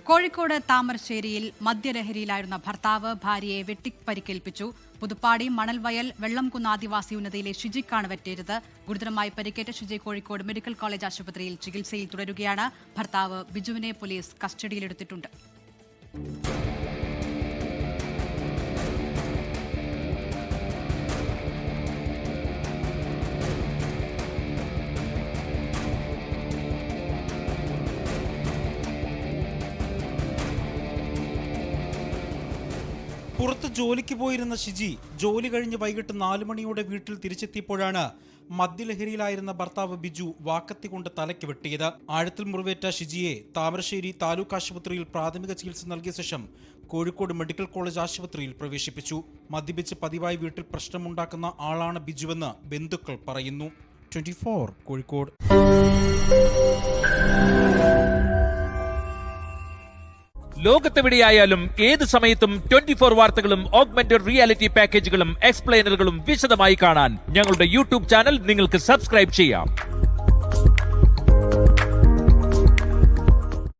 കോഴിക്കോട് താമരശ്ശേരിയിൽ മദ്യലഹരിയിലായിരുന്ന ഭർത്താവ് ഭാര്യയെ വെട്ടിപ്പരിക്കേൽപ്പിച്ചു. പുതുപ്പാടി മണൽവയൽ വെള്ളംകുന്ന് ആദിവാസി ഉന്നതിയിലെ ഷിജിക്കാണ് വെട്ടേറ്റത്. ഗുരുതരമായി പരിക്കേറ്റ ഷിജി കോഴിക്കോട് മെഡിക്കൽ കോളേജ് ആശുപത്രിയിൽ ചികിത്സയിൽ തുടരുകയാണ്. ഭർത്താവ് ബിജുവിനെ പോലീസ് കസ്റ്റഡിയിലെടുത്തിട്ടുണ്ട്. പുറത്ത് ജോലിക്ക് പോയിരുന്ന ഷിജി ജോലി കഴിഞ്ഞ് വൈകിട്ട് 4 മണിയോടെ വീട്ടിൽ തിരിച്ചെത്തിയപ്പോഴാണ് മദ്യലഹരിയിലായിരുന്ന ഭർത്താവ് ബിജു വാക്കത്തി കൊണ്ട് തലയ്ക്ക് വെട്ടിയത്. ആഴത്തിൽ മുറിവേറ്റ ഷിജിയെ താമരശ്ശേരി താലൂക്ക് ആശുപത്രിയിൽ പ്രാഥമിക ചികിത്സ നൽകിയ ശേഷം കോഴിക്കോട് മെഡിക്കൽ കോളേജ് ആശുപത്രിയിൽ പ്രവേശിപ്പിച്ചു. മദ്യപിച്ച് പതിവായി വീട്ടിൽ പ്രശ്നമുണ്ടാക്കുന്ന ആളാണ് ബിജുവെന്ന് ബന്ധുക്കൾ പറയുന്നു. 24 കോഴിക്കോട്. ലോകത്തെവിടെയായാലും ഏത് സമയത്തും 24 വാർത്തകളും ഓഗ്മെന്റഡ് റിയാലിറ്റി പാക്കേജുകളും എക്സ്പ്ലെയിനറുകളും വിശദമായി കാണാൻ ഞങ്ങളുടെ യൂട്യൂബ് ചാനൽ നിങ്ങൾക്ക് സബ്സ്ക്രൈബ് ചെയ്യാം.